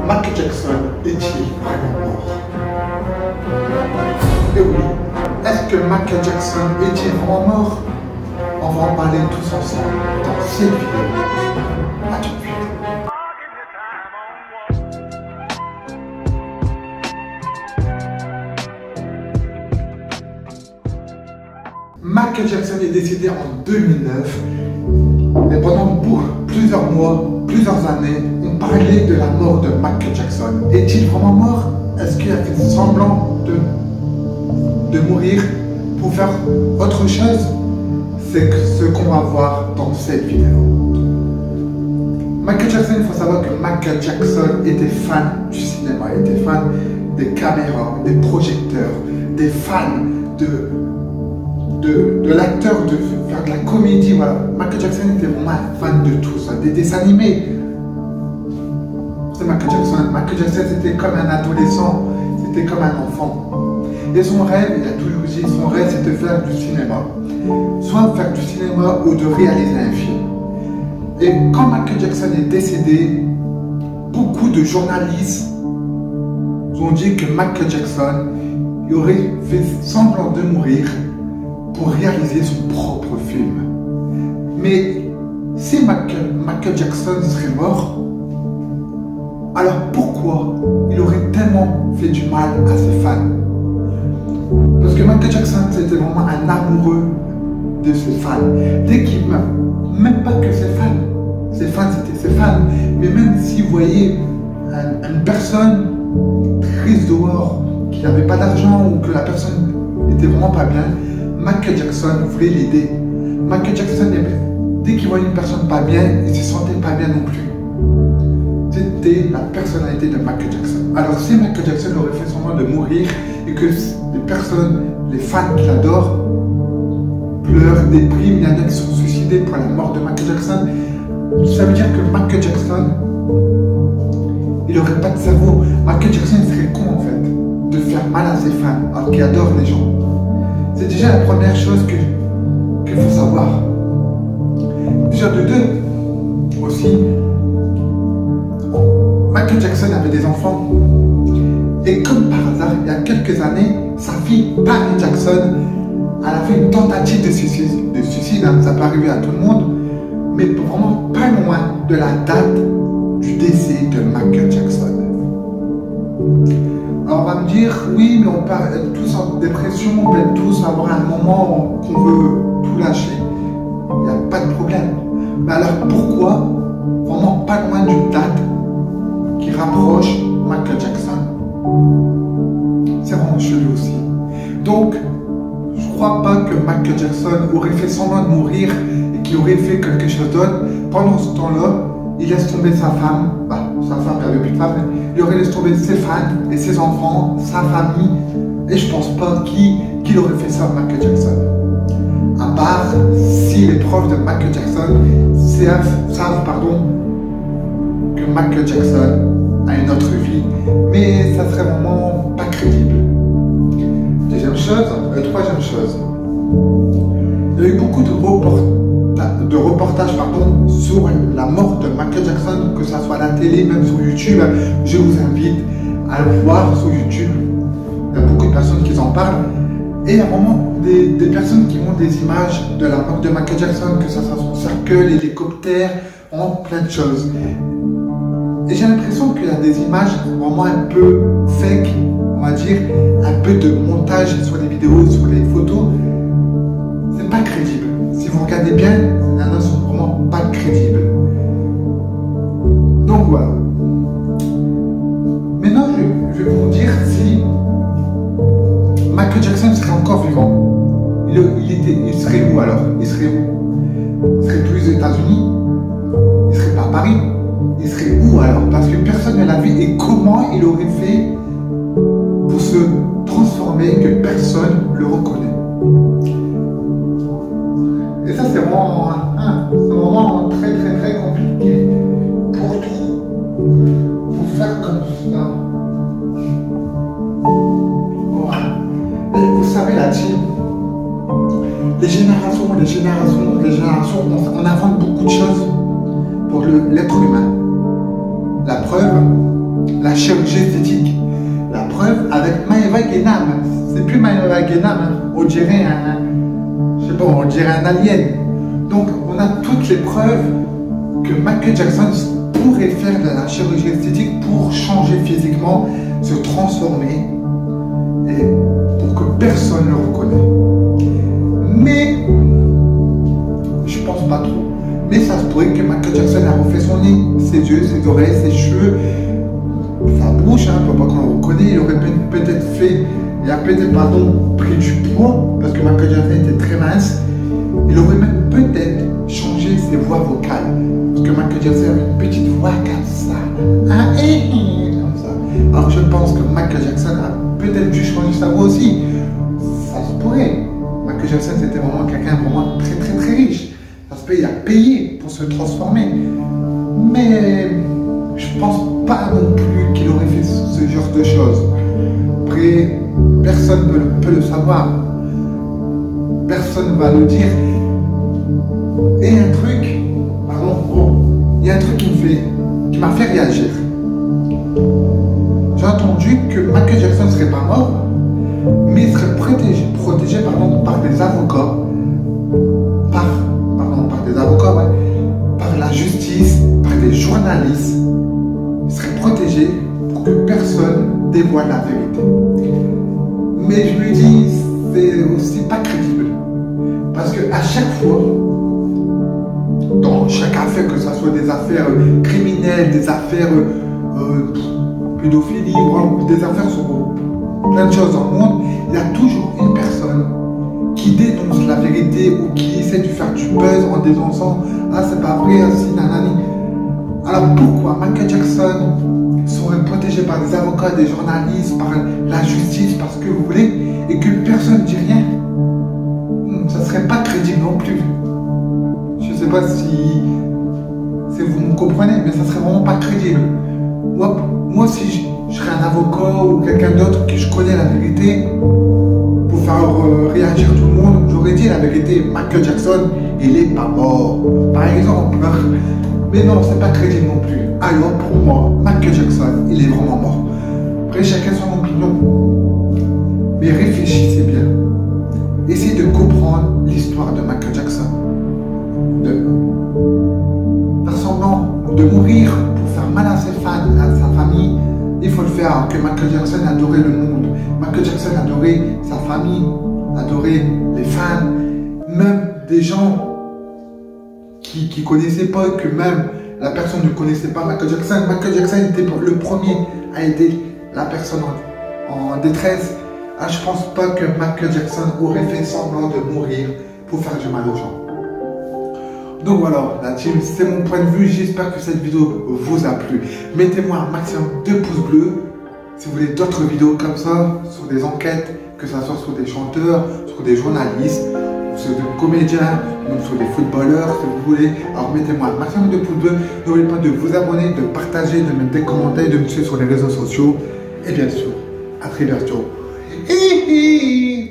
Michael Jackson est-il vraiment mort? Et oui, est-ce que Michael Jackson est-il vraiment mort? On va en parler tous ensemble dans cette vidéo. A tout de suite. Michael Jackson est décédé en 2009, mais pendant plusieurs mois, plusieurs années, on parlait de la mort de Michael Jackson. Est-il vraiment mort? Est-ce qu'il a fait semblant de mourir pour faire autre chose? C'est ce qu'on va voir dans cette vidéo. Michael Jackson, il faut savoir que Michael Jackson était fan du cinéma, il était fan des caméras, des projecteurs, des fans de l'acteur, de faire de la comédie, voilà. Michael Jackson était vraiment un fan de tout ça, des dessins animés. C'est Michael Jackson. Michael Jackson, c'était comme un adolescent, c'était comme un enfant. Et son rêve, il a toujours dit, son rêve, c'était de faire du cinéma. Soit faire du cinéma ou de réaliser un film. Et quand Michael Jackson est décédé, beaucoup de journalistes ont dit que Michael Jackson il aurait fait semblant de mourir pour réaliser son propre film. Mais si Michael Jackson serait mort, alors pourquoi il aurait tellement fait du mal à ses fans? Parce que Michael Jackson, c'était vraiment un amoureux de ses fans. Dès qu'il meurt, même pas que ses fans c'était ses fans, mais même si vous voyez une personne triste dehors, qui n'avait pas d'argent ou que la personne n'était vraiment pas bien, Michael Jackson voulait l'aider. Michael Jackson, dès qu'il voyait une personne pas bien, il ne se sentait pas bien non plus. C'était la personnalité de Michael Jackson. Alors si Michael Jackson aurait fait semblant de mourir et que les personnes, les fans qui l'adorent, pleurent, dépriment, il y en a qui sont suicidés pour la mort de Michael Jackson, ça veut dire que Michael Jackson, il n'aurait pas de cerveau. Michael Jackson il serait con en fait, de faire mal à ses fans, alors qu'il adore les gens. C'est déjà la première chose qu'il faut savoir. Déjà de deux, aussi, Michael Jackson avait des enfants. Et comme par hasard, il y a quelques années, sa fille, Paris Jackson, elle a fait une tentative de suicide. Ça peut arriver à tout le monde, mais vraiment pas loin de la date du décès de Michael Jackson. Alors on va me dire, oui, mais on peut être tous en dépression, on peut être tous avoir un moment qu'on veut tout lâcher. Il n'y a pas de problème. Mais alors pourquoi, vraiment pas loin d'une date qui rapproche Michael Jackson? C'est vraiment chelou aussi. Donc, je crois pas que Michael Jackson aurait fait semblant de mourir et qu'il aurait fait quelque chose d'autre. Pendant ce temps-là, il laisse tomber sa femme, sa femme, il n'y avait plus de femme, mais il aurait laissé tomber ses fans et ses enfants, sa famille, et je pense pas qu'il aurait fait ça à Michael Jackson. À part si les profs de Michael Jackson savent que Michael Jackson a une autre vie, mais ça serait vraiment pas crédible. Troisième chose, il y a eu beaucoup de reportages sur la mort de Michael Jackson, que ce soit à la télé, même sur YouTube. Je vous invite à le voir sur YouTube. Il y a beaucoup de personnes qui en parlent. Et il y a vraiment des personnes qui montrent des images de la mort de Michael Jackson, que ce soit son cercueil, l'hélicoptère, plein de choses. Et j'ai l'impression qu'il y a des images vraiment un peu fake, on va dire, un peu de montage sur les vidéos, sur les photos. C'est pas crédible. Si vous regardez bien, les nanas sont vraiment pas crédibles. Donc voilà. Maintenant, je vais vous dire si Michael Jackson serait encore vivant. Il serait où alors? Il serait où? Il serait plus aux États-Unis? Il serait pas à Paris? Il serait où alors? Parce que personne ne l'a vu. Et comment il aurait fait pour se transformer que personne ne le reconnaît? Et ça, c'est vraiment très très très compliqué pour faire comme ça. Voilà. Et vous savez, la team, les générations, on invente beaucoup de choses pour l'être humain. La preuve, Maïva Guénam, c'est plus Maïva Guénam, hein. On dirait je sais pas, on dirait un alien. Donc on a toutes les preuves que Michael Jackson pourrait faire de la chirurgie esthétique pour changer physiquement, se transformer, et pour que personne ne le reconnaisse. Mais je pense pas trop. Mais ça se pourrait que Michael Jackson a refait son nez, ses yeux, ses oreilles, ses cheveux, sa bouche, hein, pour pas qu'on le reconnaisse. Il aurait peut-être fait, il a peut-être pris du poids, parce que Michael Jackson était très mince. Il aurait même peut-être changé ses voix vocales. Parce que Michael Jackson avait une petite voix comme ça. Comme ça. Alors je pense que Michael Jackson a peut-être dû changer sa voix aussi. Ça se pourrait. Michael Jackson c'était vraiment quelqu'un vraiment très très très riche. Ça se peut, il a payé pour se transformer. Mais je pense pas non plus qu'il aurait fait ce genre de choses. Après, personne ne peut le savoir. Personne ne va le dire. Et un truc, il y a un truc qui m'a fait réagir. J'ai entendu que Michael Jackson ne serait pas mort, mais il serait protégé par des avocats, par la justice, par des journalistes. Il serait protégé pour que personne dévoile la vérité. Mais je lui dis, c'est aussi pas crédible. Parce que à chaque fois, dans chaque affaire, que ce soit des affaires criminelles, des affaires pédophilie, des affaires sur plein de choses dans le monde, il y a toujours une personne qui dénonce la vérité ou qui essaie de faire du buzz en dénonçant « Ah, c'est pas vrai, si, nanani ». Alors pourquoi Michael Jackson serait protégé par des avocats, des journalistes, par la justice, parce que vous voulez, et que personne ne dit rien? Ça serait pas crédible non plus. Je sais pas si vous me comprenez, mais ça serait vraiment pas crédible. Moi si je serais un avocat ou quelqu'un d'autre que je connais la vérité, pour faire réagir tout le monde, j'aurais dit la vérité, Michael Jackson, il est pas mort. Par exemple. Mais non, c'est pas crédible non plus. Alors pour moi, Michael Jackson, il est vraiment mort. Après, chacun son opinion. Mais réfléchissez bien. Essayez de comprendre l'histoire de Michael Jackson. De faire semblant de mourir pour faire mal à ses fans, à sa famille. Il faut le faire, alors que Michael Jackson adorait le monde. Michael Jackson adorait sa famille, adorait les fans, même des gens qui ne connaissaient pas, que même la personne ne connaissait pas Michael Jackson. Michael Jackson était le premier à aider la personne en détresse. Ah, je ne pense pas que Michael Jackson aurait fait semblant de mourir pour faire du mal aux gens. Donc voilà, la team, c'est mon point de vue. J'espère que cette vidéo vous a plu. Mettez-moi un maximum de pouces bleus si vous voulez d'autres vidéos comme ça, sur des enquêtes, que ce soit sur des chanteurs, sur des journalistes, sur des comédiens, même sur des footballeurs, si vous voulez. Alors mettez-moi un maximum de pouces bleus. N'oubliez pas de vous abonner, de partager, de mettre des commentaires, de me suivre sur les réseaux sociaux. Et bien sûr, à très bientôt. Hi hi.